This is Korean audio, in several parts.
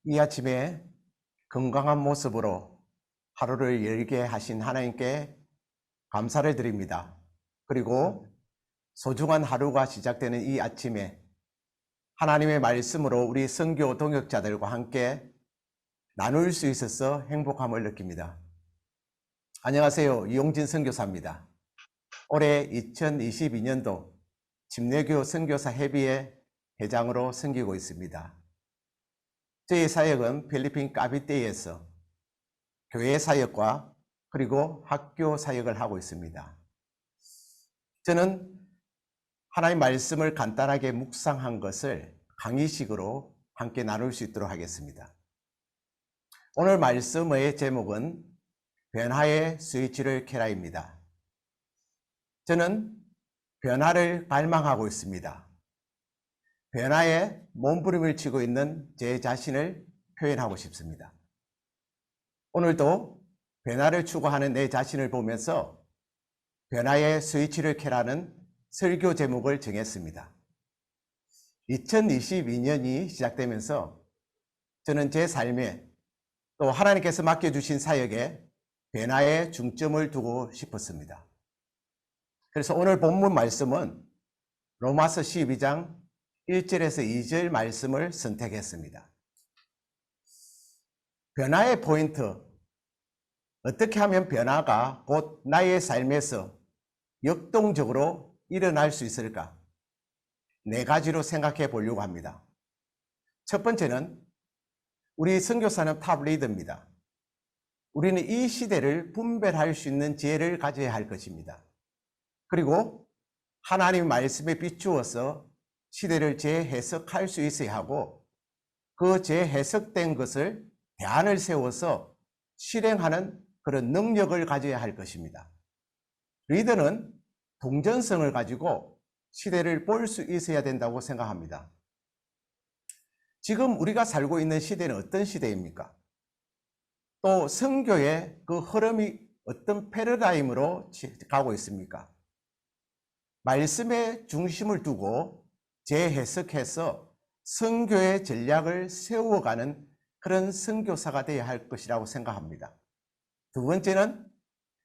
이 아침에 건강한 모습으로 하루를 열게 하신 하나님께 감사를 드립니다. 그리고 소중한 하루가 시작되는 이 아침에 하나님의 말씀으로 우리 선교 동역자들과 함께 나눌 수 있어서 행복함을 느낍니다. 안녕하세요. 이용진 선교사입니다. 올해 2022년도 침례교 선교사 협의회 회장으로 섬기고 있습니다. 저희 사역은 필리핀 까비떼이에서 교회 사역과 그리고 학교 사역을 하고 있습니다. 저는 하나님 말씀을 간단하게 묵상한 것을 강의식으로 함께 나눌 수 있도록 하겠습니다. 오늘 말씀의 제목은 변화의 스위치를 켜라입니다. 저는 변화를 갈망하고 있습니다. 변화에 몸부림을 치고 있는 제 자신을 표현하고 싶습니다. 오늘도 변화를 추구하는 내 자신을 보면서 변화의 스위치를 켜라는 설교 제목을 정했습니다. 2022년이 시작되면서 저는 제 삶에 또 하나님께서 맡겨주신 사역에 변화에 중점을 두고 싶었습니다. 그래서 오늘 본문 말씀은 로마서 12장 1절에서 2절 말씀을 선택했습니다. 변화의 포인트, 어떻게 하면 변화가 곧 나의 삶에서 역동적으로 일어날 수 있을까? 4가지로 생각해 보려고 합니다. 첫 번째는 우리 선교사는 탑 리더입니다. 우리는 이 시대를 분별할 수 있는 지혜를 가져야 할 것입니다. 그리고 하나님의 말씀에 비추어서 시대를 재해석할 수 있어야 하고 그 재해석된 것을 대안을 세워서 실행하는 그런 능력을 가져야 할 것입니다. 리더는 동전성을 가지고 시대를 볼 수 있어야 된다고 생각합니다. 지금 우리가 살고 있는 시대는 어떤 시대입니까? 또 선교의 그 흐름이 어떤 패러다임으로 가고 있습니까? 말씀에 중심을 두고 재해석해서 선교의 전략을 세워가는 그런 선교사가 되어야 할 것이라고 생각합니다. 두 번째는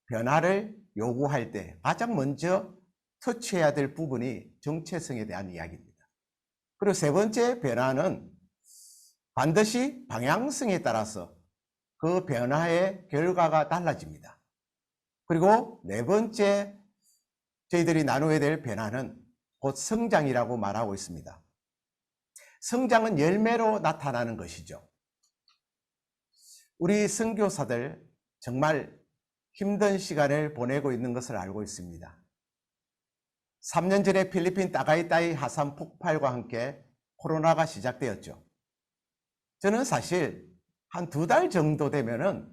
변화를 요구할 때 가장 먼저 터치해야 될 부분이 정체성에 대한 이야기입니다. 그리고 세 번째 변화는 반드시 방향성에 따라서 그 변화의 결과가 달라집니다. 그리고 네 번째 저희들이 나누어야 될 변화는 곧 성장이라고 말하고 있습니다. 성장은 열매로 나타나는 것이죠. 우리 선교사들 정말 힘든 시간을 보내고 있는 것을 알고 있습니다. 3년 전에 필리핀 따가이따이 화산 폭발과 함께 코로나가 시작되었죠. 저는 사실 한 2달 정도 되면은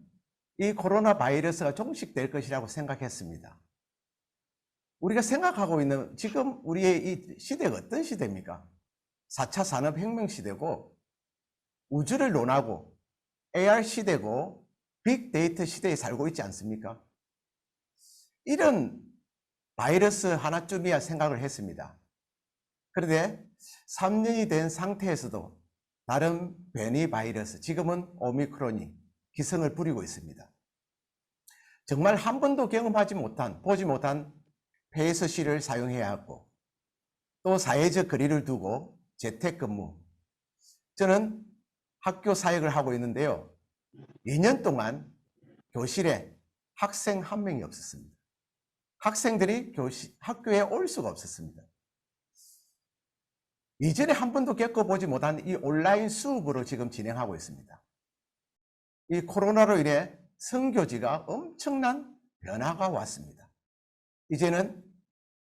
이 코로나 바이러스가 종식될 것이라고 생각했습니다. 우리가 생각하고 있는 지금 우리의 이 시대가 어떤 시대입니까? 4차 산업혁명 시대고 우주를 논하고 AR 시대고 빅데이터 시대에 살고 있지 않습니까? 이런 바이러스 하나쯤이야 생각을 했습니다. 그런데 3년이 된 상태에서도 다른 변이 바이러스, 지금은 오미크론이 기승을 부리고 있습니다. 정말 한 번도 경험하지 못한, 보지 못한 폐쇄실을 사용해야 하고 또 사회적 거리를 두고 재택근무. 저는 학교 사역을 하고 있는데요. 2년 동안 교실에 학생 한 명이 없었습니다. 학생들이 학교에 올 수가 없었습니다. 이전에 한 번도 겪어보지 못한 이 온라인 수업으로 지금 진행하고 있습니다. 이 코로나로 인해 선교지가 엄청난 변화가 왔습니다. 이제는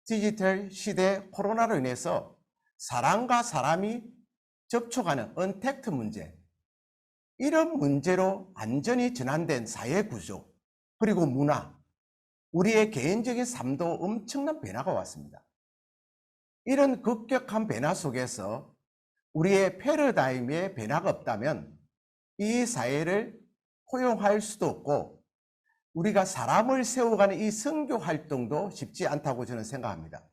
디지털 시대 코로나로 인해서 사람과 사람이 접촉하는 언택트 문제, 이런 문제로 완전히 전환된 사회 구조, 그리고 문화, 우리의 개인적인 삶도 엄청난 변화가 왔습니다. 이런 급격한 변화 속에서 우리의 패러다임에 변화가 없다면 이 사회를 포용할 수도 없고 우리가 사람을 세워가는 이 선교 활동도 쉽지 않다고 저는 생각합니다.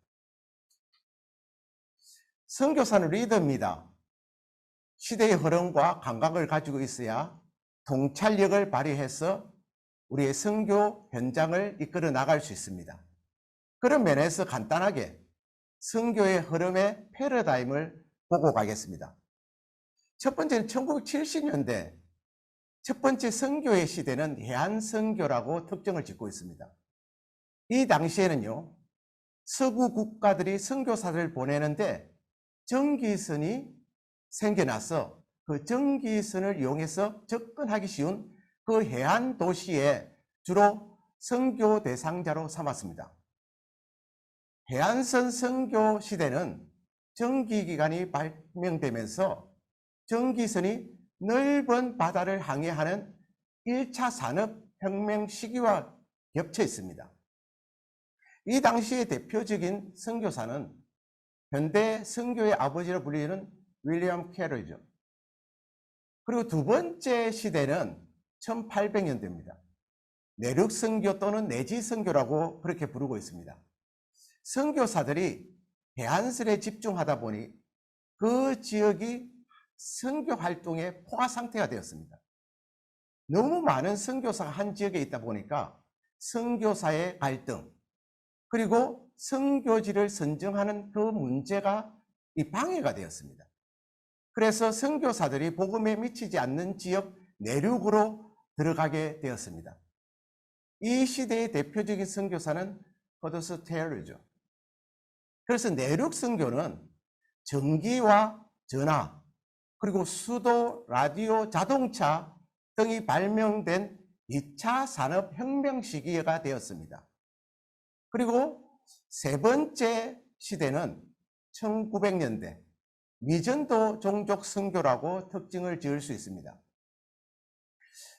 선교사는 리더입니다. 시대의 흐름과 감각을 가지고 있어야 통찰력을 발휘해서 우리의 선교 현장을 이끌어 나갈 수 있습니다. 그런 면에서 간단하게 선교의 흐름의 패러다임을 보고 가겠습니다. 첫 번째는 1970년대 첫 번째 선교의 시대는 해안선교라고 특징을 짓고 있습니다. 이 당시에는요, 서구 국가들이 선교사들을 보내는데 전기선이 생겨나서 그 전기선을 이용해서 접근하기 쉬운 그 해안 도시에 주로 선교 대상자로 삼았습니다. 해안선 선교 시대는 전기기관이 발명되면서 전기선이 넓은 바다를 항해하는 1차 산업혁명 시기와 겹쳐 있습니다. 이 당시의 대표적인 선교사는 현대 선교의 아버지로 불리는 윌리엄 캐럴이죠. 그리고 두 번째 시대는 1800년대입니다. 내륙 선교 또는 내지 선교라고 그렇게 부르고 있습니다. 선교사들이 해안선에 집중하다 보니 그 지역이 선교 활동의 포화 상태가 되었습니다. 너무 많은 선교사가 한 지역에 있다 보니까 선교사의 갈등, 그리고 선교지를 선정하는 그 문제가 방해가 되었습니다. 그래서 선교사들이 복음에 미치지 않는 지역 내륙으로 들어가게 되었습니다. 이 시대의 대표적인 선교사는 허더스 테일러죠. 그래서 내륙 선교는 전기와 전화, 그리고 수도, 라디오, 자동차 등이 발명된 2차 산업혁명 시기가 되었습니다. 그리고 세 번째 시대는 1900년대 미전도 종족 선교라고 특징을 지을 수 있습니다.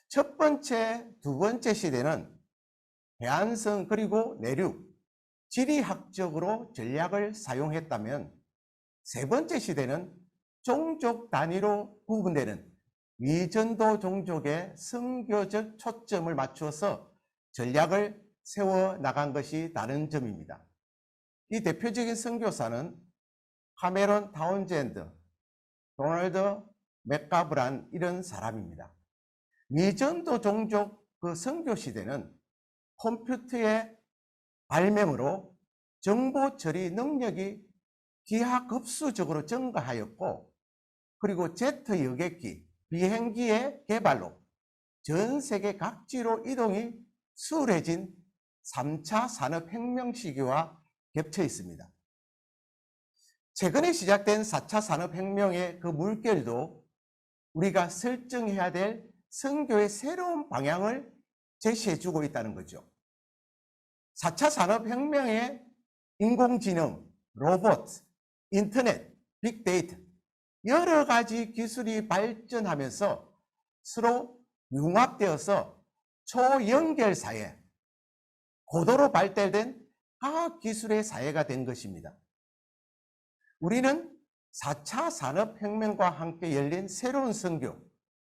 첫 번째, 두 번째 시대는 해안선 그리고 내륙, 지리학적으로 전략을 사용했다면 세 번째 시대는 종족 단위로 구분되는 미전도 종족의 선교적 초점을 맞추어서 전략을 세워나간 것이 다른 점입니다. 이 대표적인 선교사는 카메론 타운젠드, 도널드 맥가브란 이런 사람입니다. 미전도 종족 그 선교 시대는 컴퓨터의 발명으로 정보 처리 능력이 기하급수적으로 증가하였고, 그리고 제트 여객기, 비행기의 개발로 전 세계 각지로 이동이 수월해진 3차 산업혁명 시기와 겹쳐 있습니다. 최근에 시작된 4차 산업혁명의 그 물결도 우리가 설정해야 될 선교의 새로운 방향을 제시해주고 있다는 거죠. 4차 산업혁명의 인공지능, 로봇, 인터넷, 빅데이터 여러 가지 기술이 발전하면서 서로 융합되어서 초연결 사회, 고도로 발달된 과학기술의 사회가 된 것입니다. 우리는 4차 산업혁명과 함께 열린 새로운 선교,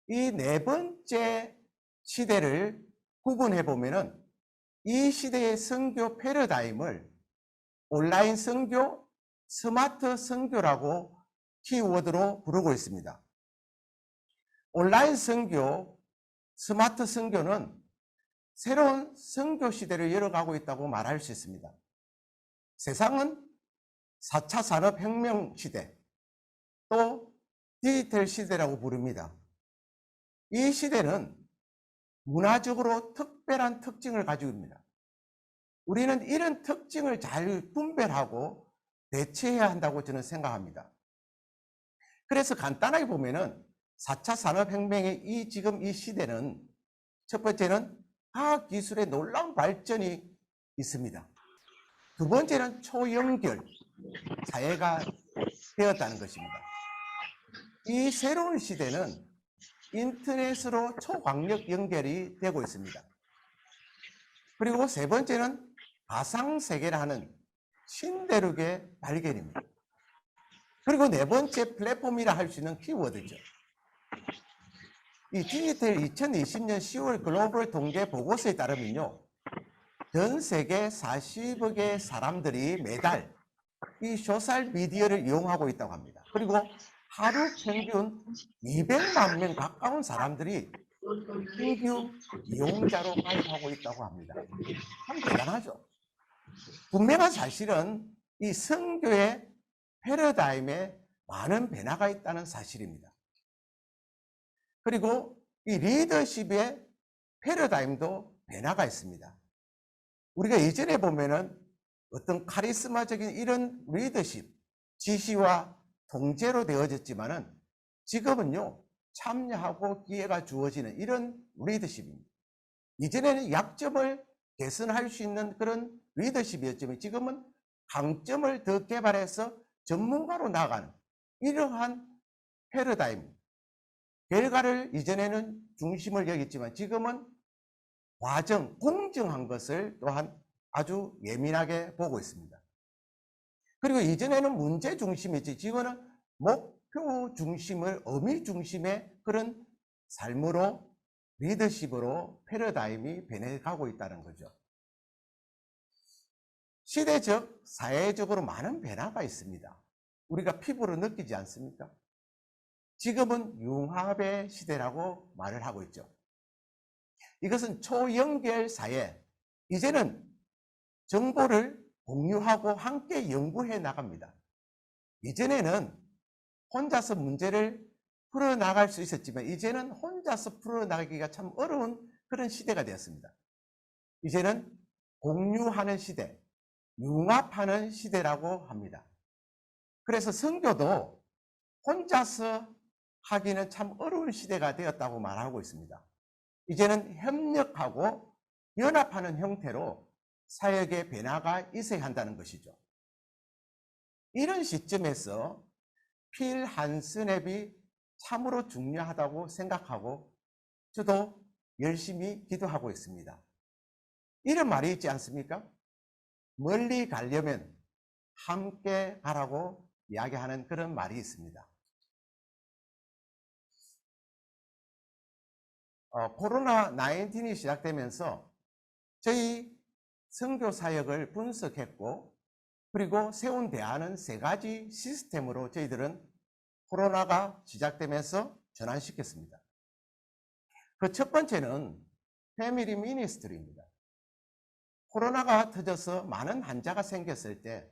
이 네 번째 시대를 구분해 보면은 이 시대의 선교 패러다임을 온라인 선교, 스마트 선교라고 키워드로 부르고 있습니다. 온라인 선교, 스마트 선교는 새로운 선교 시대를 열어가고 있다고 말할 수 있습니다. 세상은 4차 산업혁명 시대, 또 디지털 시대라고 부릅니다. 이 시대는 문화적으로 특별한 특징을 가지고 있습니다. 우리는 이런 특징을 잘 분별하고 대처해야 한다고 저는 생각합니다. 그래서 간단하게 보면은 4차 산업혁명의 지금 이 시대는 첫 번째는 과학기술의 놀라운 발전이 있습니다. 두 번째는 초연결 사회가 되었다는 것입니다. 이 새로운 시대는 인터넷으로 초광력 연결이 되고 있습니다. 그리고 세 번째는 가상세계라는 신대륙의 발견입니다. 그리고 네 번째 플랫폼이라 할 수 있는 키워드죠. 이 디지털 2020년 10월 글로벌 통계 보고서에 따르면요, 전 세계 40억의 사람들이 매달 이 소셜 미디어를 이용하고 있다고 합니다. 그리고 하루 평균 200만 명 가까운 사람들이 신규 이용자로 가입하고 있다고 합니다. 참 대단하죠. 분명한 사실은 이 선교의 패러다임에 많은 변화가 있다는 사실입니다. 그리고 이 리더십의 패러다임도 변화가 있습니다. 우리가 예전에 보면은 어떤 카리스마적인 이런 리더십, 지시와 통제로 되어졌지만은 지금은요, 참여하고 기회가 주어지는 이런 리더십입니다. 이전에는 약점을 개선할 수 있는 그런 리더십이었지만 지금은 강점을 더 개발해서 전문가로 나아가는 이러한 패러다임, 결과를 이전에는 중심을 여겼지만 지금은 과정, 공정한 것을 또한 아주 예민하게 보고 있습니다. 그리고 이전에는 문제 중심이지 지금은 목표 중심을 의미 중심의 그런 삶으로 리더십으로 패러다임이 변해가고 있다는 거죠. 시대적, 사회적으로 많은 변화가 있습니다. 우리가 피부로 느끼지 않습니까? 지금은 융합의 시대라고 말을 하고 있죠. 이것은 초연결 사회, 이제는 정보를 공유하고 함께 연구해 나갑니다. 이전에는 혼자서 문제를 풀어나갈 수 있었지만 이제는 혼자서 풀어나가기가 참 어려운 그런 시대가 되었습니다. 이제는 공유하는 시대, 융합하는 시대라고 합니다. 그래서 선교도 혼자서 하기는 참 어려운 시대가 되었다고 말하고 있습니다. 이제는 협력하고 연합하는 형태로 사역의 변화가 있어야 한다는 것이죠. 이런 시점에서 필 한스냅이 참으로 중요하다고 생각하고 저도 열심히 기도하고 있습니다. 이런 말이 있지 않습니까? 멀리 가려면 함께 가라고 이야기하는 그런 말이 있습니다. 코로나 19이 시작되면서 저희 선교 사역을 분석했고 그리고 세운 대안은 3가지 시스템으로 저희들은 코로나가 시작되면서 전환시켰습니다. 그 첫 번째는 패밀리 미니스트리입니다. 코로나가 터져서 많은 환자가 생겼을 때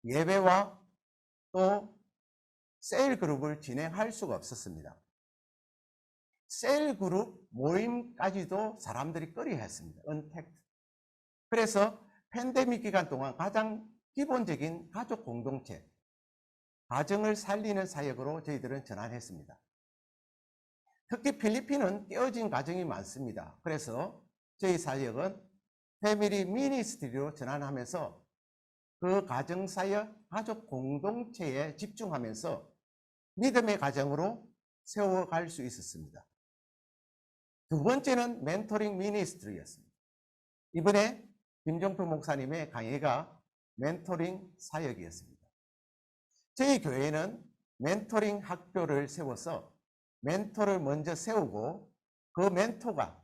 예배와 또 셀 그룹을 진행할 수가 없었습니다. 셀 그룹 모임까지도 사람들이 꺼려했습니다. 언택트. 그래서 팬데믹 기간 동안 가장 기본적인 가족 공동체, 가정을 살리는 사역으로 저희들은 전환했습니다. 특히 필리핀은 깨어진 가정이 많습니다. 그래서 저희 사역은 패밀리 미니스트리로 전환하면서 그 가정 사역, 가족 공동체에 집중하면서 믿음의 가정으로 세워갈 수 있었습니다. 두 번째는 멘토링 미니스트리였습니다. 이번에 김정표 목사님의 강의가 멘토링 사역이었습니다. 저희 교회는 멘토링 학교를 세워서 멘토를 먼저 세우고 그 멘토가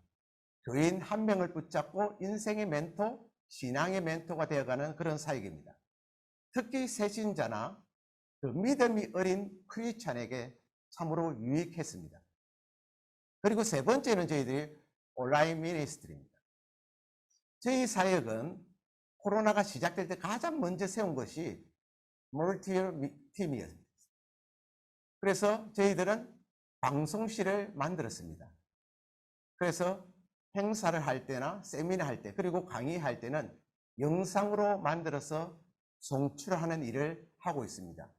교인 한 명을 붙잡고 인생의 멘토, 신앙의 멘토가 되어가는 그런 사역입니다. 특히 새신자나 그 믿음이 어린 크리스찬에게 참으로 유익했습니다. 그리고 세 번째는 저희들이 온라인 미니스트리입니다. 저희 사역은 코로나가 시작될 때 가장 먼저 세운 것이 멀티팀이었습니다. 그래서 저희들은 방송실을 만들었습니다. 그래서 행사를 할 때나 세미나 할 때 그리고 강의할 때는 영상으로 만들어서 송출하는 일을 하고 있습니다.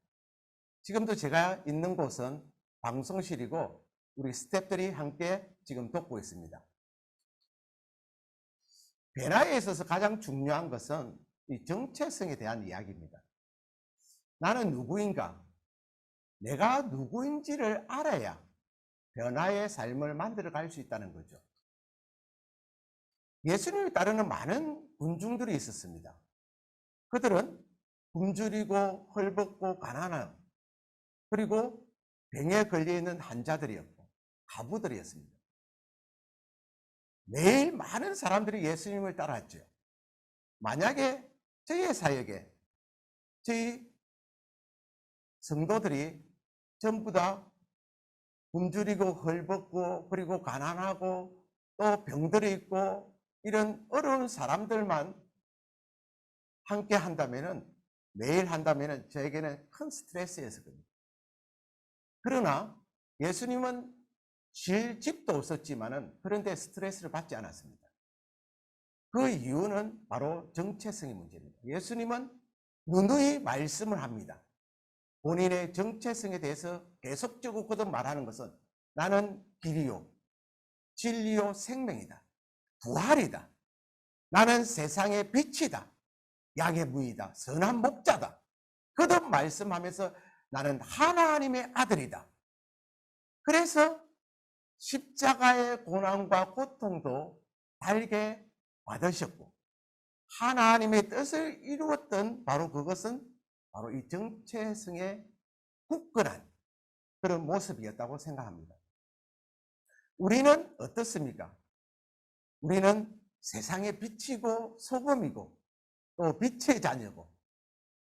지금도 제가 있는 곳은 방송실이고 우리 스태프들이 함께 지금 돕고 있습니다. 변화에 있어서 가장 중요한 것은 이 정체성에 대한 이야기입니다. 나는 누구인가? 내가 누구인지를 알아야 변화의 삶을 만들어갈 수 있다는 거죠. 예수님을 따르는 많은 군중들이 있었습니다. 그들은 굶주리고 헐벗고 가난한 그리고 병에 걸려있는 환자들이었고 가부들이었습니다. 매일 많은 사람들이 예수님을 따랐죠. 만약에 저희의 사역에 저희 성도들이 전부 다 굶주리고 헐벗고 그리고 가난하고 또 병들어 있고 이런 어려운 사람들만 함께 한다면은, 매일 한다면은 저에게는 큰 스트레스였거든요. 그러나 예수님은 쉴 집도 없었지만은 그런데 스트레스를 받지 않았습니다. 그 이유는 바로 정체성의 문제입니다. 예수님은 누누이 말씀을 합니다. 본인의 정체성에 대해서 계속적으로 거듭 말하는 것은 나는 길이요, 진리요, 생명이다. 부활이다. 나는 세상의 빛이다. 양의 무이다. 선한 목자다. 거듭 말씀하면서 나는 하나님의 아들이다. 그래서 십자가의 고난과 고통도 달게 받으셨고 하나님의 뜻을 이루었던 바로 그것은 바로 이 정체성의 굳건한 그런 모습이었다고 생각합니다. 우리는 어떻습니까? 우리는 세상의 빛이고 소금이고 또 빛의 자녀고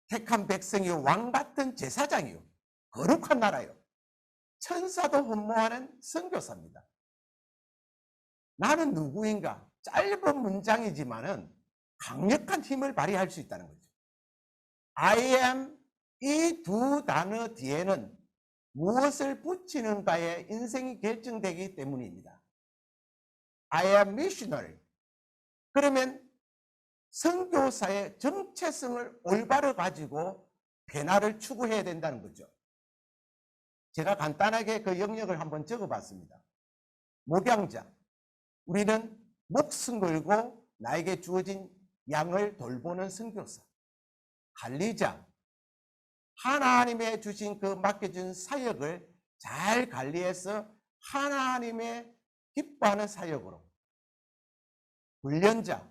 택한 백성이요 왕같은 제사장이요 거룩한 나라요 천사도 흠모하는 선교사입니다. 나는 누구인가? 짧은 문장이지만은 강력한 힘을 발휘할 수 있다는 거죠. I am 이 두 단어 뒤에는 무엇을 붙이는가의 인생이 결정되기 때문입니다. I am missionary. 그러면 선교사의 정체성을 올바로 가지고 변화를 추구해야 된다는 거죠. 제가 간단하게 그 영역을 한번 적어봤습니다. 목양자. 우리는 목숨 걸고 나에게 주어진 양을 돌보는 선교사. 관리자. 하나님의 주신 그 맡겨준 사역을 잘 관리해서 하나님의 기뻐하는 사역으로. 훈련자.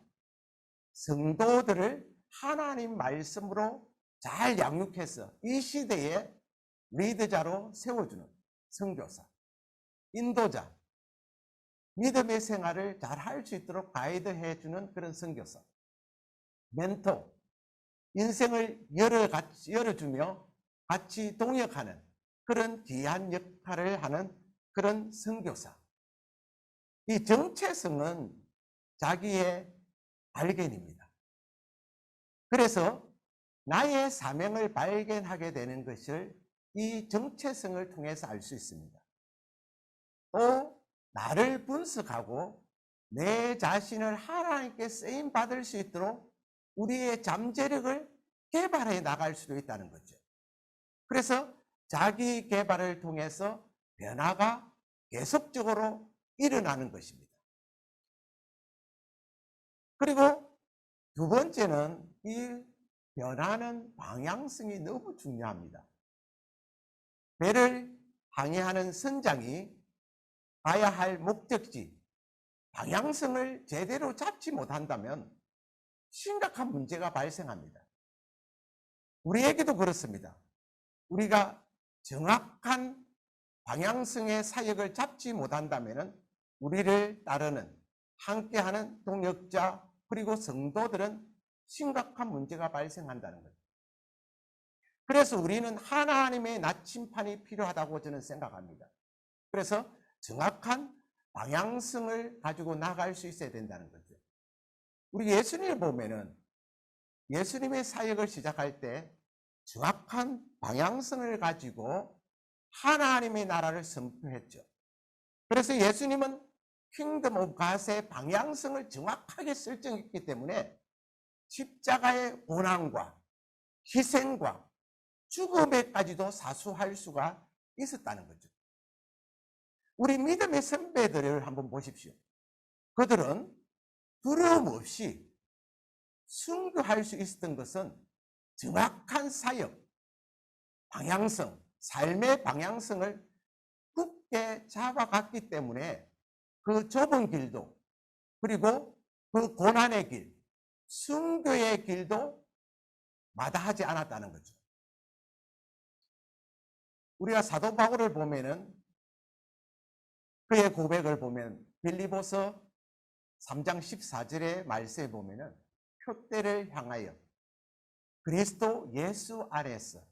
성도들을 하나님 말씀으로 잘 양육해서 이 시대에 리더자로 세워주는 선교사. 인도자. 믿음의 생활을 잘 할 수 있도록 가이드해주는 그런 선교사. 멘토. 인생을 열어주며 같이 동역하는 그런 귀한 역할을 하는 그런 선교사. 이 정체성은 자기의 발견입니다. 그래서 나의 사명을 발견하게 되는 것을 이 정체성을 통해서 알 수 있습니다. 또 나를 분석하고 내 자신을 하나님께 쓰임받을 수 있도록 우리의 잠재력을 개발해 나갈 수도 있다는 거죠. 그래서 자기 개발을 통해서 변화가 계속적으로 일어나는 것입니다. 그리고 두 번째는 이 변화는 방향성이 너무 중요합니다. 배를 항해하는 선장이 가야 할 목적지, 방향성을 제대로 잡지 못한다면 심각한 문제가 발생합니다. 우리에게도 그렇습니다. 우리가 정확한 방향성의 사역을 잡지 못한다면 우리를 따르는 함께하는 동역자 그리고 성도들은 심각한 문제가 발생한다는 거죠. 그래서 우리는 하나님의 나침판이 필요하다고 저는 생각합니다. 그래서 정확한 방향성을 가지고 나갈 수 있어야 된다는 거죠. 우리 예수님을 보면은 예수님의 사역을 시작할 때 정확한 방향성을 가지고 하나님의 나라를 선포했죠. 그래서 예수님은 킹덤 오브 갓의 방향성을 정확하게 설정했기 때문에 십자가의 고난과 희생과 죽음에까지도 사수할 수가 있었다는 거죠. 우리 믿음의 선배들을 한번 보십시오. 그들은 두려움 없이 순교할 수 있었던 것은 정확한 사역, 방향성, 삶의 방향성을 굳게 잡아갔기 때문에 그 좁은 길도 그리고 그 고난의 길, 순교의 길도 마다하지 않았다는 거죠. 우리가 사도 바울을 보면은 그의 고백을 보면 빌립보서 3장 14절의 말씀에 보면은 표대를 향하여 그리스도 예수 안에서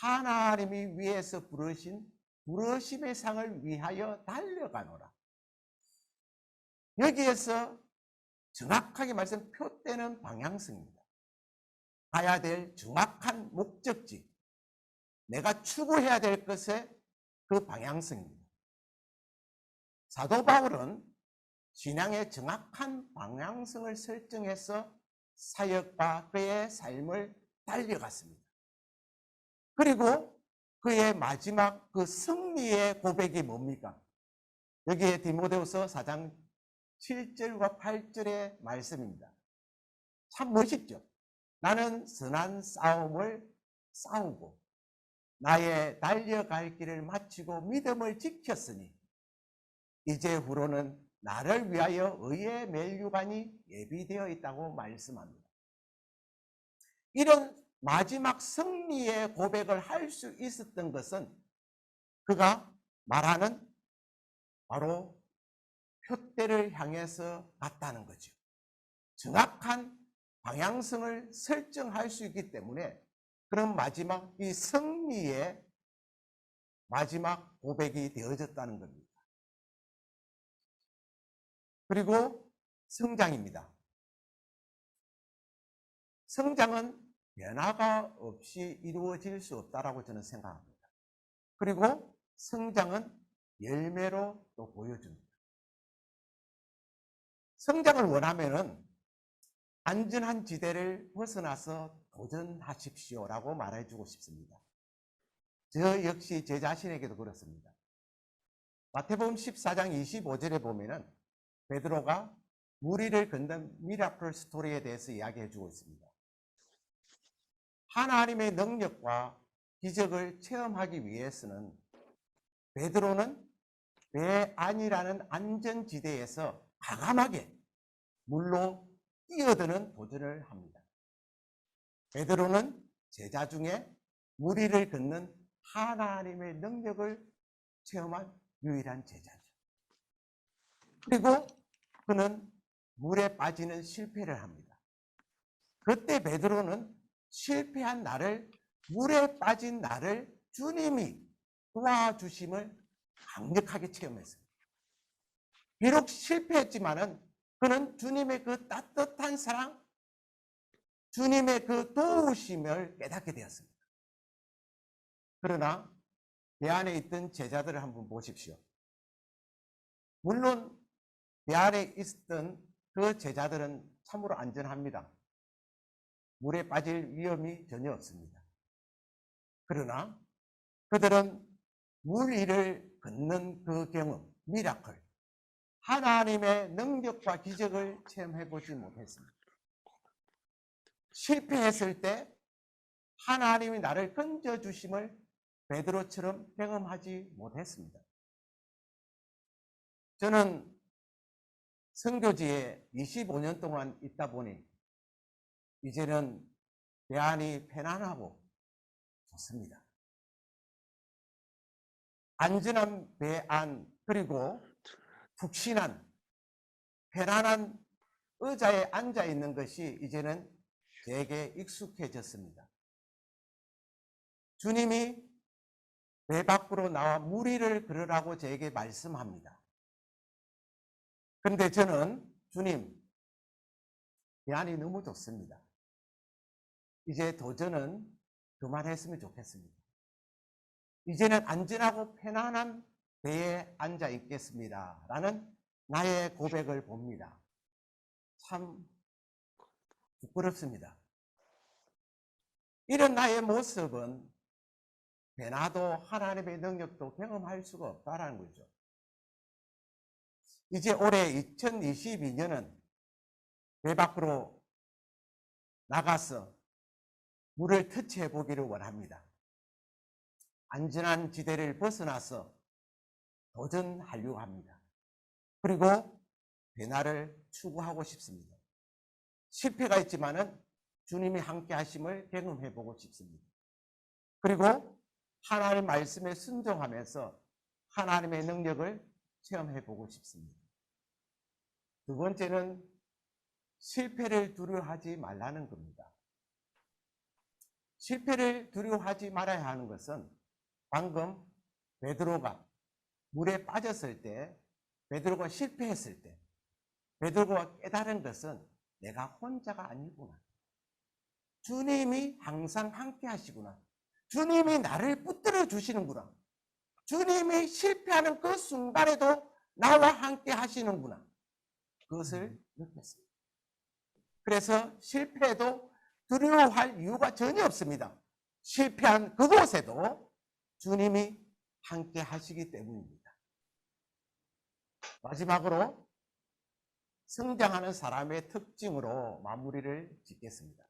하나님이 위에서 부르신 부르심의 상을 위하여 달려가노라. 여기에서 정확하게 말씀 표되는 방향성입니다. 가야 될 정확한 목적지, 내가 추구해야 될 것의 그 방향성입니다. 사도 바울은 신앙의 정확한 방향성을 설정해서 사역과 그의 삶을 달려갔습니다. 그리고 그의 마지막 그 승리의 고백이 뭡니까? 여기에 디모데후서 4장 7절과 8절의 말씀입니다. 참 멋있죠? 나는 선한 싸움을 싸우고 나의 달려갈 길을 마치고 믿음을 지켰으니 이제 후로는 나를 위하여 의의 면류관이 예비되어 있다고 말씀합니다. 이런 마지막 승리의 고백을 할 수 있었던 것은 그가 말하는 바로 표대를 향해서 갔다는 거죠. 정확한 방향성을 설정할 수 있기 때문에 그런 마지막 이 승리의 마지막 고백이 되어졌다는 겁니다. 그리고 성장입니다. 성장은 변화가 없이 이루어질 수 없다라고 저는 생각합니다. 그리고 성장은 열매로 또 보여줍니다. 성장을 원하면은 안전한 지대를 벗어나서 도전하십시오라고 말해주고 싶습니다. 저 역시 제 자신에게도 그렇습니다. 마태복음 14장 25절에 보면은 베드로가 무리를 걷는 미라클 스토리에 대해서 이야기해주고 있습니다. 하나님의 능력과 기적을 체험하기 위해서는 베드로는 배 안이라는 안전지대에서 과감하게 물로 뛰어드는 도전을 합니다. 베드로는 제자 중에 무리를 걷는 하나님의 능력을 체험한 유일한 제자죠. 그리고 그는 물에 빠지는 실패를 합니다. 그때 베드로는 실패한 나를, 물에 빠진 나를 주님이 도와주심을 강력하게 체험했습니다. 비록 실패했지만은 그는 주님의 그 따뜻한 사랑, 주님의 그 도우심을 깨닫게 되었습니다. 그러나 배 안에 있던 제자들을 한번 보십시오. 물론 배 안에 있었던 그 제자들은 참으로 안전합니다. 물에 빠질 위험이 전혀 없습니다. 그러나 그들은 물 위를 걷는 그 경험, 미라클, 하나님의 능력과 기적을 체험해보지 못했습니다. 실패했을 때 하나님이 나를 건져주심을 베드로처럼 경험하지 못했습니다. 저는 선교지에 25년 동안 있다 보니 이제는 배 안이 편안하고 좋습니다. 안전한 배 안, 그리고 푹신한 편안한 의자에 앉아 있는 것이 이제는 제게 익숙해졌습니다. 주님이 배 밖으로 나와 무리를 걸으라고 저에게 말씀합니다. 그런데 저는 주님, 배 안이 너무 좋습니다. 이제 도전은 그만했으면 좋겠습니다. 이제는 안전하고 편안한 배에 앉아 있겠습니다. 라는 나의 고백을 봅니다. 참 부끄럽습니다. 이런 나의 모습은 변화도 하나님의 능력도 경험할 수가 없다는 거죠. 이제 올해 2022년은 배 밖으로 나가서 물을 터치해 보기를 원합니다. 안전한 지대를 벗어나서 도전하려고 합니다. 그리고 변화를 추구하고 싶습니다. 실패가 있지만은 주님이 함께 하심을 경험해 보고 싶습니다. 그리고 하나님 말씀에 순종하면서 하나님의 능력을 체험해 보고 싶습니다. 두 번째는 실패를 두려워하지 말라는 겁니다. 실패를 두려워하지 말아야 하는 것은 방금 베드로가 물에 빠졌을 때, 베드로가 실패했을 때, 베드로가 깨달은 것은 내가 혼자가 아니구나. 주님이 항상 함께 하시구나. 주님이 나를 붙들어 주시는구나. 주님이 실패하는 그 순간에도 나와 함께 하시는구나. 그것을 느꼈습니다. 그래서 실패해도 두려워할 이유가 전혀 없습니다. 실패한 그곳에도 주님이 함께 하시기 때문입니다. 마지막으로 성장하는 사람의 특징으로 마무리를 짓겠습니다.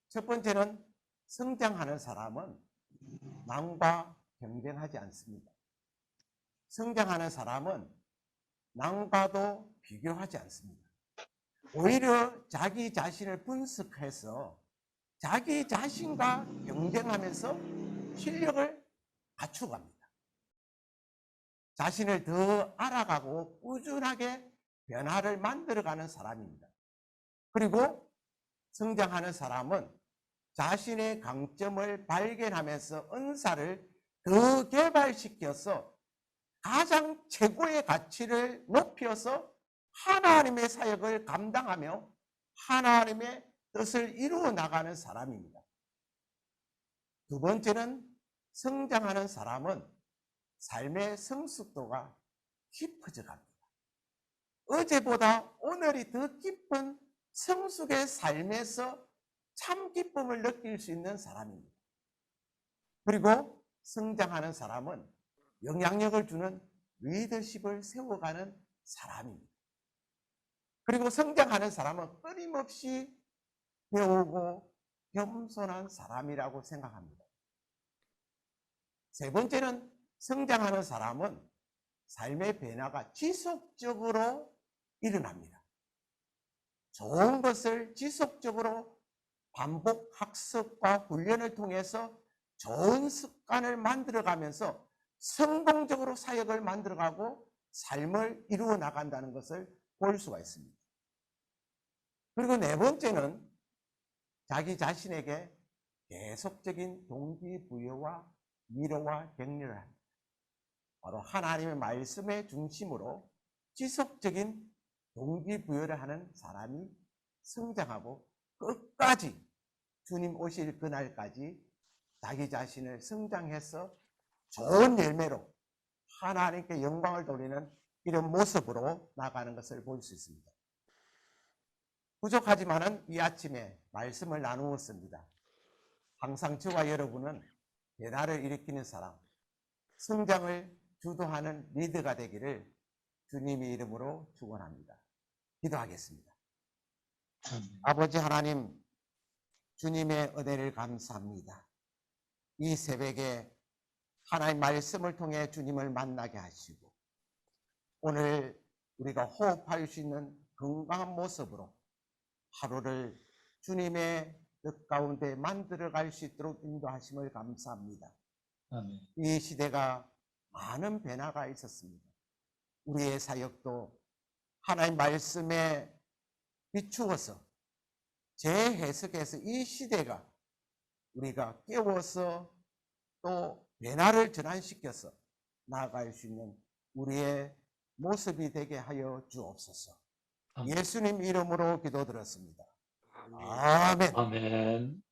첫 번째는 성장하는 사람은 남과 경쟁하지 않습니다. 성장하는 사람은 남과도 비교하지 않습니다. 오히려 자기 자신을 분석해서 자기 자신과 경쟁하면서 실력을 갖추갑니다. 자신을 더 알아가고 꾸준하게 변화를 만들어가는 사람입니다. 그리고 성장하는 사람은 자신의 강점을 발견하면서 은사를 더 개발시켜서 가장 최고의 가치를 높여서 하나님의 사역을 감당하며 하나님의 뜻을 이루어 나가는 사람입니다. 두 번째는 성장하는 사람은 삶의 성숙도가 깊어져 갑니다. 어제보다 오늘이 더 깊은 성숙의 삶에서 참 기쁨을 느낄 수 있는 사람입니다. 그리고 성장하는 사람은 영향력을 주는 리더십을 세워가는 사람입니다. 그리고 성장하는 사람은 끊임없이 배우고 겸손한 사람이라고 생각합니다. 세 번째는 성장하는 사람은 삶의 변화가 지속적으로 일어납니다. 좋은 것을 지속적으로 반복 학습과 훈련을 통해서 좋은 습관을 만들어가면서 성공적으로 사역을 만들어가고 삶을 이루어 나간다는 것을 볼 수가 있습니다. 그리고 네 번째는 자기 자신에게 계속적인 동기부여와 위로와 격려를 합니다. 바로 하나님의 말씀의 중심으로 지속적인 동기부여를 하는 사람이 성장하고 끝까지 주님 오실 그날까지 자기 자신을 성장해서 좋은 열매로 하나님께 영광을 돌리는 이런 모습으로 나가는 것을 볼 수 있습니다. 부족하지만은 이 아침에 말씀을 나누었습니다. 항상 저와 여러분은 변화를 일으키는 사람, 성장을 주도하는 리더가 되기를 주님의 이름으로 축원합니다. 기도하겠습니다. 아버지 하나님, 주님의 은혜를 감사합니다. 이 새벽에 하나님 말씀을 통해 주님을 만나게 하시고 오늘 우리가 호흡할 수 있는 건강한 모습으로 하루를 주님의 뜻 가운데 만들어갈 수 있도록 인도하심을 감사합니다. 아멘. 이 시대가 많은 변화가 있었습니다. 우리의 사역도 하나님 말씀에 비추어서 재해석해서 이 시대가 우리가 깨워서 또 변화를 전환시켜서 나아갈 수 있는 우리의 모습이 되게 하여 주옵소서. 아멘. 예수님 이름으로 기도드렸습니다. 아멘. 아멘.